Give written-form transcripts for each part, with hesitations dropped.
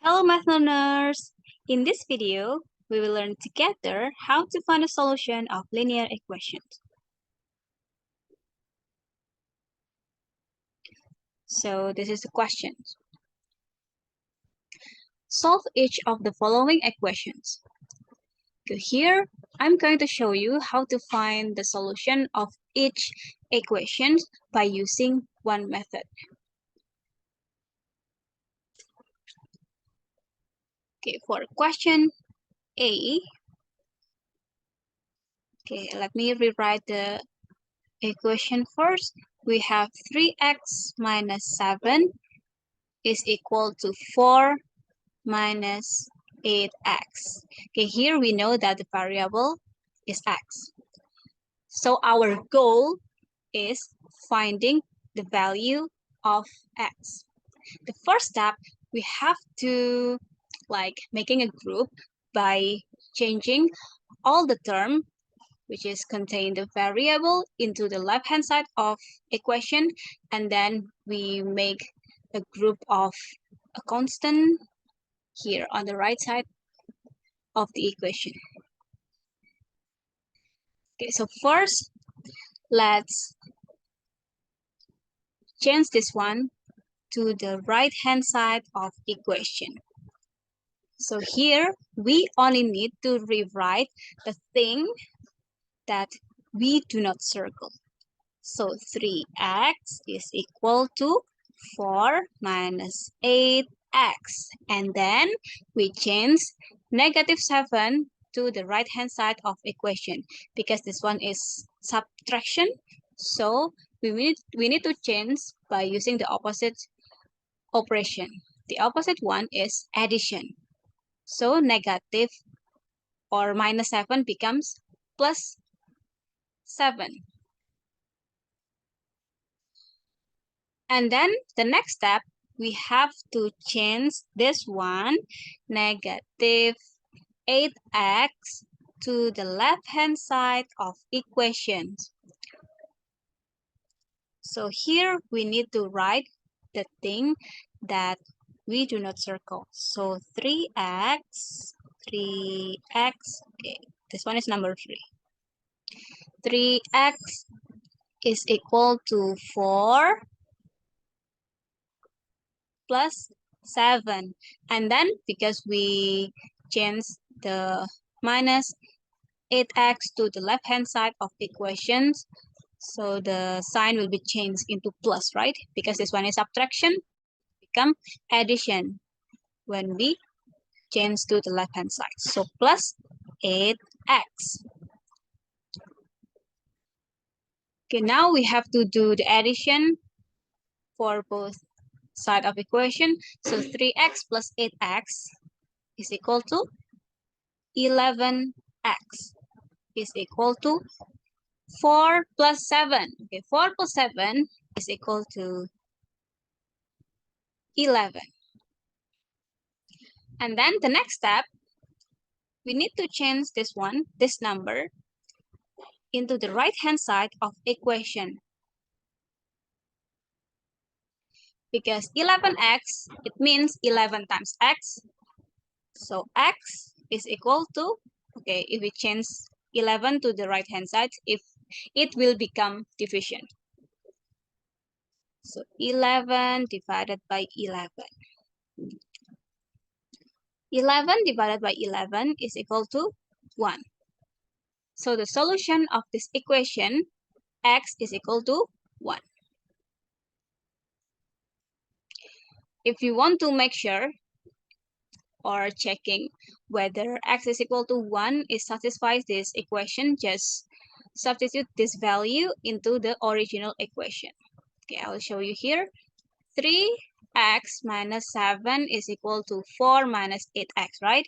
Hello math learners! In this video, we will learn together how to find a solution of linear equations. So this is the question. Solve each of the following equations. So here, I'm going to show you how to find the solution of each equation by using one method. Okay, for question A, let me rewrite the equation first. We have 3x minus 7 is equal to 4 minus 8x. Okay, here we know that the variable is x. So our goal is finding the value of x. The first step, we have to making a group by changing all the term which is contain the variable into the left hand side of equation, and then we make a group of a constant here on the right side of the equation. Okay, so first, let's change this one to the right hand side of equation. So here, we only need to rewrite the thing that we do not circle. So 3x is equal to 4 minus 8x. And then we change negative 7 to the right hand side of equation because this one is subtraction. So we need to change by using the opposite operation. The opposite one is addition. So negative or minus 7 becomes plus 7. And then the next step, we have to change this one, negative 8x, to the left-hand side of equations. So here we need to write the thing that we do not circle. So 3x, okay, this one is number 3. 3x is equal to 4 plus 7. And then because we change the minus 8x to the left-hand side of equations, so the sign will be changed into plus, right? Because this one is subtraction, become addition when we change to the left-hand side. So plus 8x. Okay, now we have to do the addition for both side of equation. So 3x plus 8x is equal to 11x is equal to 4 plus 7. Okay, 4 plus 7 is equal to 11. And then the next step, we need to change this one, this number, into the right-hand side of equation. Because 11x, it means 11 times x. So x is equal to, okay, if we change 11 to the right-hand side, if it will become division. So 11 divided by 11. 11 divided by 11 is equal to 1. So the solution of this equation, x is equal to 1. If you want to make sure or checking whether x is equal to 1 is satisfies this equation, just substitute this value into the original equation. Okay, I will show you here. 3x minus 7 is equal to 4 minus 8x, right?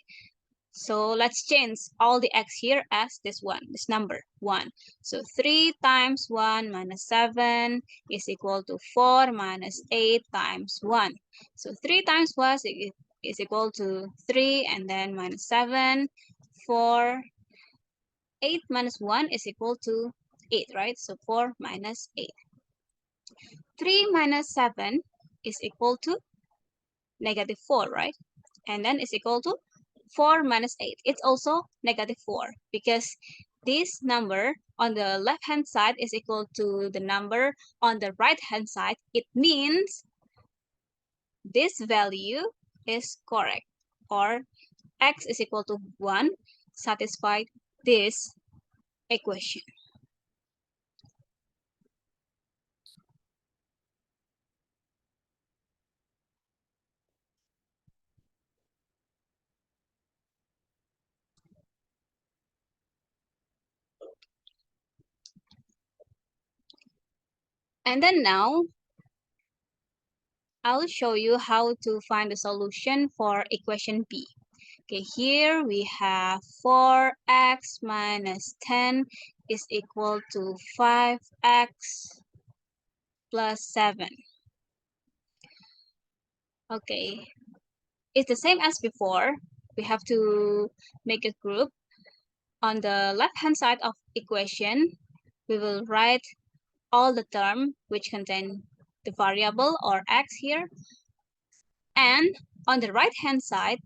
So let's change all the x here as this one, this number, 1. So 3 times 1 minus 7 is equal to 4 minus 8 times 1. So 3 times 1 is equal to 3, and then minus 7, 4, 8 minus 1 is equal to 8, right? So 4 minus 8. 3 minus 7 is equal to negative 4, right? and then it's equal to 4 minus 8. It's also negative 4 because this number on the left hand side is equal to the number on the right hand side. It means this value is correct, or x is equal to 1 satisfied this equation. And then now I'll show you how to find the solution for equation B. Okay, here we have 4x minus 10 is equal to 5x plus 7. Okay, it's the same as before. We have to make a group. On the left-hand side of equation, we will write all the term which contain the variable or x here. And on the right-hand side,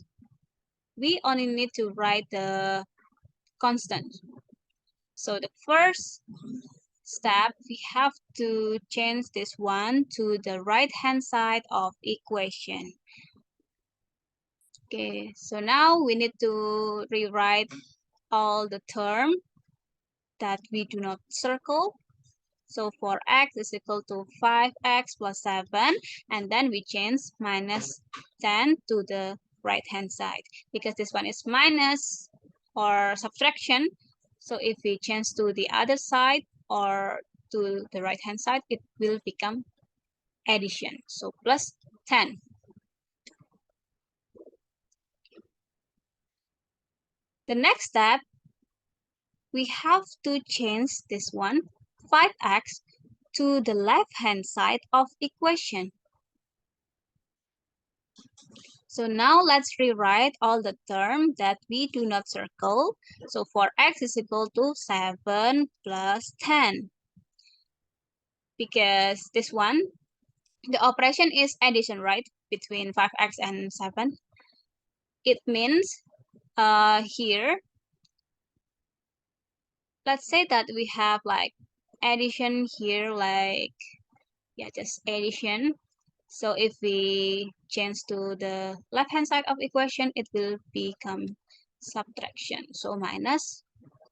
we only need to write the constant. So the first step, we have to change this one to the right-hand side of equation. Okay, so now we need to rewrite all the term that we do not circle. So for x is equal to 5x plus 7, and then we change minus 10 to the right-hand side because this one is minus or subtraction. So if we change to the other side or to the right-hand side, it will become addition. So plus 10. The next step, we have to change this one, 5x, to the left-hand side of equation. So now let's rewrite all the term that we do not circle. So for x is equal to 7 plus 10. Because this one, the operation is addition, right? Between 5x and 7. It means here, let's say that we have like addition here, like, yeah, just addition. So if we change to the left-hand side of equation, it will become subtraction. So minus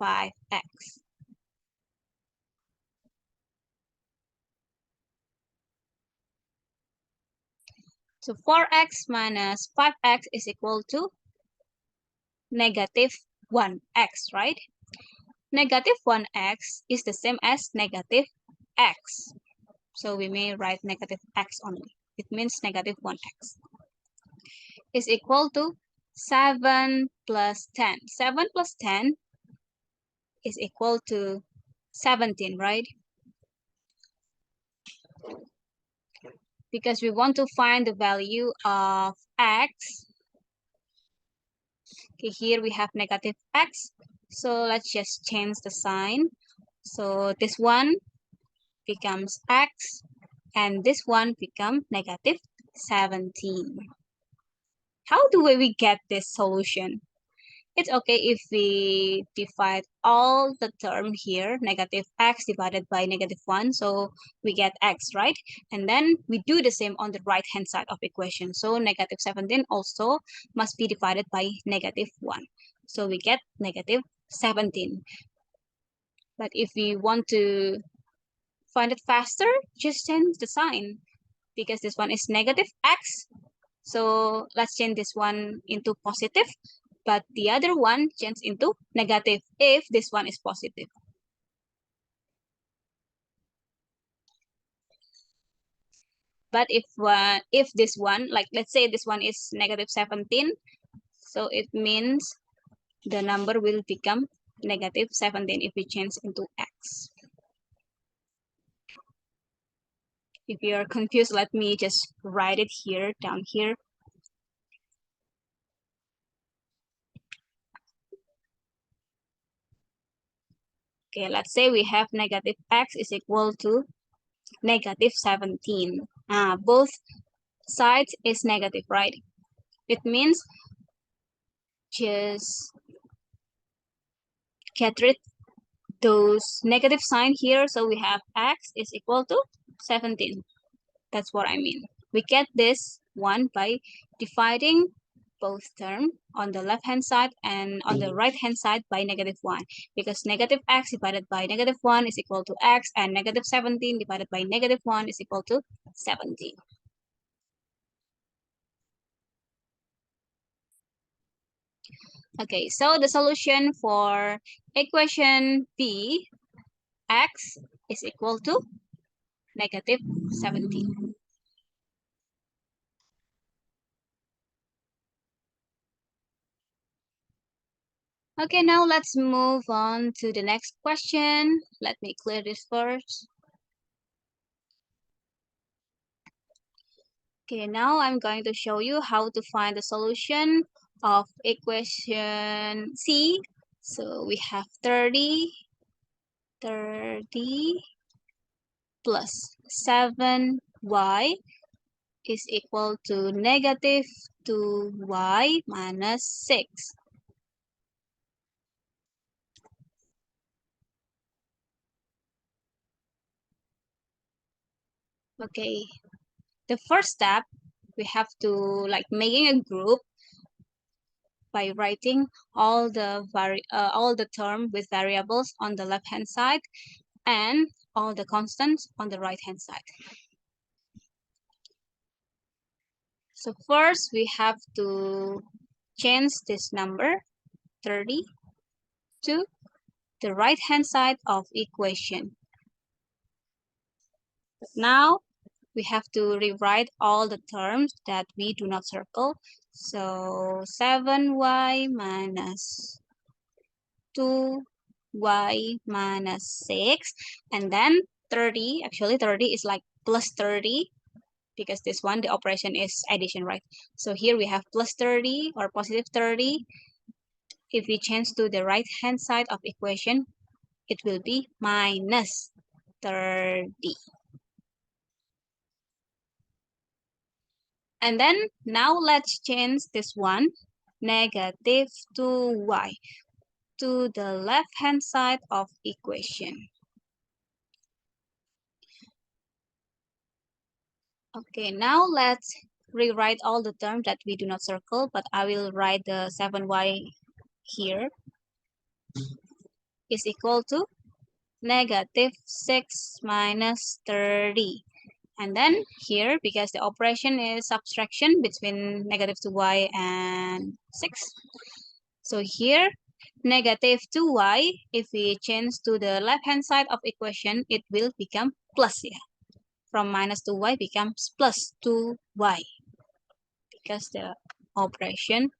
5x. So 4x minus 5x is equal to negative 1x, right? Negative 1x is the same as negative x. So we may write negative x only. It means negative 1x is equal to 7 plus 10. 7 plus 10 is equal to 17, right? Because we want to find the value of x. Okay, here we have negative x. So let's just change the sign. So this one becomes x, and this one becomes negative 17. How do we get this solution? It's okay if we divide all the term here, negative x divided by negative 1, so we get x, right? And then we do the same on the right-hand side of equation. So negative 17 also must be divided by negative 1. So we get negative 17. But if we want to find it faster, just change the sign because this one is negative x. So let's change this one into positive, but the other one change into negative if this one is positive. But if this one, like let's say this one is negative 17, so it means the number will become negative 17 if we change into x. If you're confused, let me just write it here, down here. Okay, let's say we have negative x is equal to negative 17. Both sides is negative, right? It means just get rid those negative sign here. So we have x is equal to 17. That's what I mean. We get this one by dividing both term on the left hand side and on the right hand side by -1, because negative x divided by -1 is equal to x, and negative 17 divided by -1 is equal to 17. Okay, so the solution for equation B, x is equal to -17. Okay, now let's move on to the next question. Let me clear this first. Okay, now I'm going to show you how to find the solution of equation C. So we have 30 plus 7y is equal to -2y minus 6. Okay, the first step, we have to making a group by writing all the term with variables on the left hand side and all the constants on the right hand side. So first we have to change this number 30 to the right hand side of equation. But now we have to rewrite all the terms that we do not circle. So 7y minus 2y minus 6, and then 30, actually 30 is like plus 30, because this one, the operation is addition, right? So here we have plus 30 or positive 30. If we change to the right hand side of equation, it will be minus 30. And then now let's change this one, negative 2y, to the left hand side of equation. Okay, now let's rewrite all the terms that we do not circle, but I will write the 7y here is equal to negative 6 minus 30. And then here, because the operation is subtraction between negative 2y and 6. So here, negative 2y, if we change to the left-hand side of equation, it will become plus here. From minus 2y becomes plus 2y, because the operation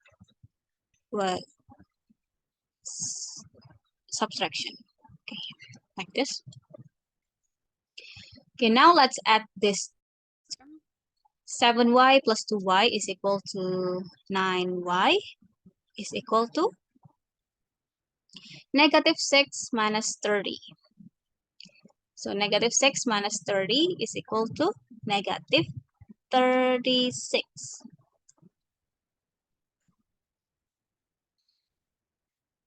was subtraction. Okay, like this. Okay, now let's add this. 7y plus 2y is equal to 9y is equal to negative 6 minus 30. So negative 6 minus 30 is equal to negative 36.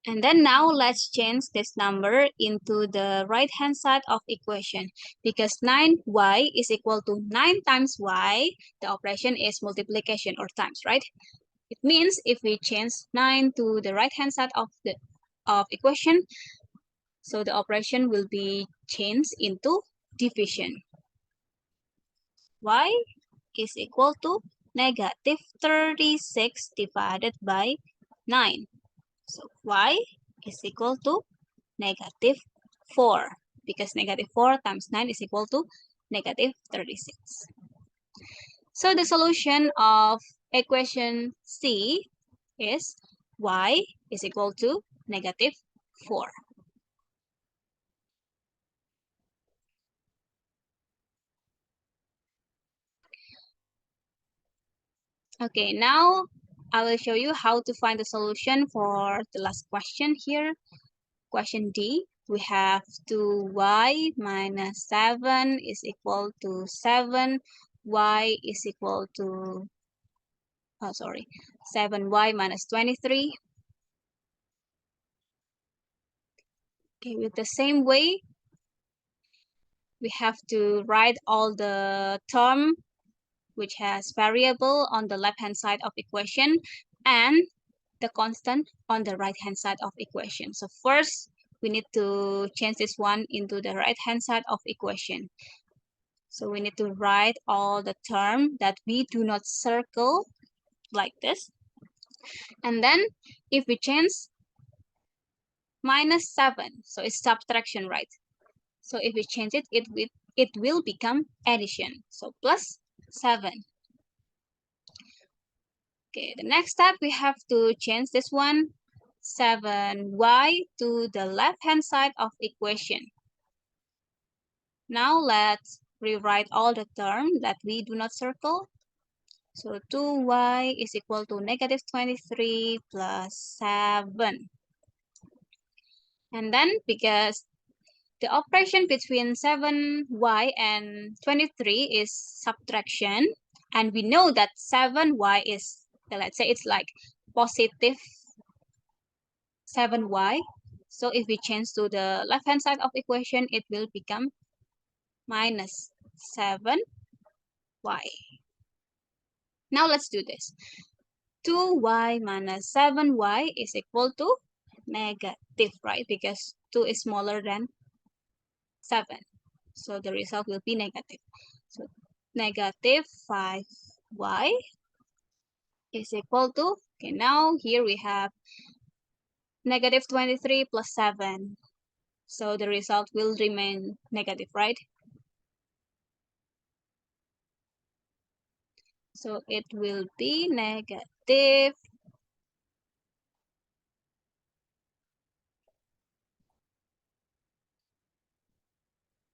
And then now let's change this number into the right hand side of equation, because 9y is equal to 9 times y. The operation is multiplication or times, right? It means if we change 9 to the right hand side of the equation, so the operation will be changed into division. Y is equal to negative 36 divided by 9. So y is equal to negative 4, because negative 4 times 9 is equal to negative 36. So the solution of equation C is y is equal to negative 4. Okay, now I will show you how to find the solution for the last question here. Question D, we have 2y minus 7 is equal to 7. Y is equal to, 7y minus 23. Okay, with the same way, we have to write all the term which has variable on the left-hand side of equation and the constant on the right-hand side of equation. So first, we need to change this one into the right-hand side of equation. So we need to write all the term that we do not circle like this. And then if we change -7, so it's subtraction, right? So if we change it, it will become addition. So +7. Okay, the next step, we have to change this one, 7y, to the left-hand side of equation. Now let's rewrite all the terms that we do not circle. So 2y is equal to -23 plus 7. And then because the operation between 7y and 23 is subtraction, and we know that 7y is, let's say it's like positive 7y. So if we change to the left-hand side of equation, it will become -7y. Now let's do this. 2y minus 7y is equal to negative, right? Because 2 is smaller than 7. So the result will be negative. So negative 5y is equal to, okay, now here we have -23 plus 7. So the result will remain negative, right? So it will be negative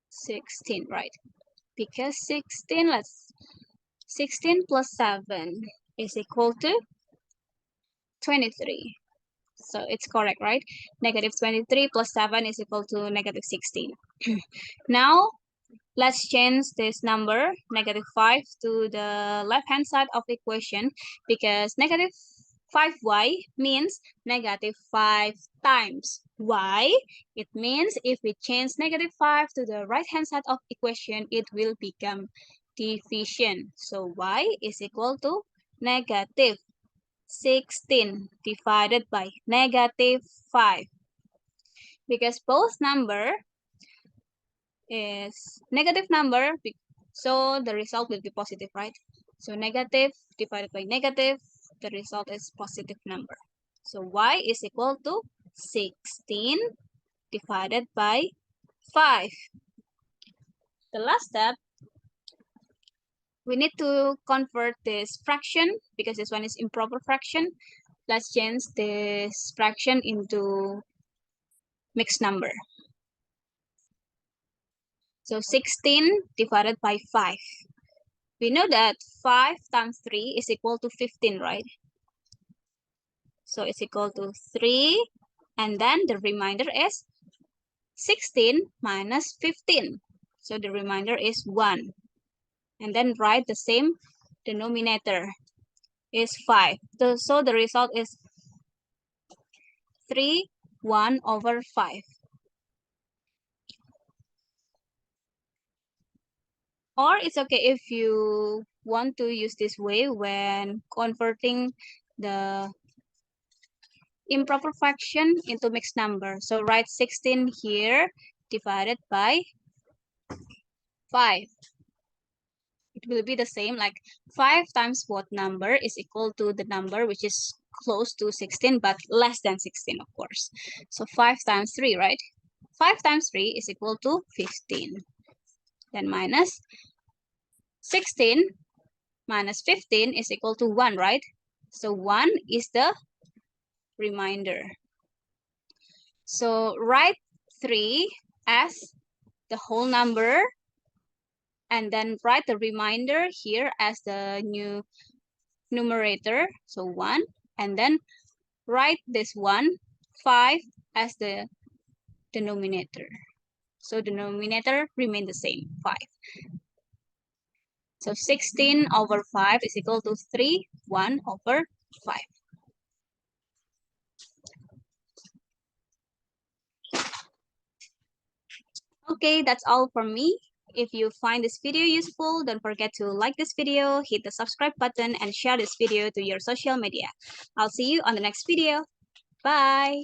16, right? Because 16 plus 7 is equal to 23. So it's correct, right? -23 plus 7 is equal to -16. Now, let's change this number, -5, to the left-hand side of the equation because -5y means -5 times y. It means if we change -5 to the right-hand side of equation, it will become division. So y is equal to -16 divided by -5. Because both number is negative number, so the result will be positive, right? So negative divided by negative, the result is positive number. So y is equal to 16 divided by 5. The last step, we need to convert this fraction because this one is improper fraction. Let's change this fraction into mixed number. So 16 divided by 5. We know that 5 times 3 is equal to 15, right? So it's equal to 3. And then the remainder is 16 minus 15. So the remainder is 1. And then write the same denominator is 5. So the result is 1/3. Or it's okay if you want to use this way when converting the improper fraction into mixed number. So write 16 here divided by 5. It will be the same, like 5 times what number is equal to the number which is close to 16 but less than 16, of course. So 5 times 3, right? 5 times 3 is equal to 15. Then minus 16 minus 15 is equal to 1, right? So 1 is the remainder. So write 3 as the whole number and then write the remainder here as the new numerator, so 1, and then write this one, 5, as the denominator. So the denominator remain the same, 5. So 16/5 is equal to 1/5. Okay, that's all from me. If you find this video useful, don't forget to like this video, hit the subscribe button, and share this video to your social media. I'll see you on the next video. Bye!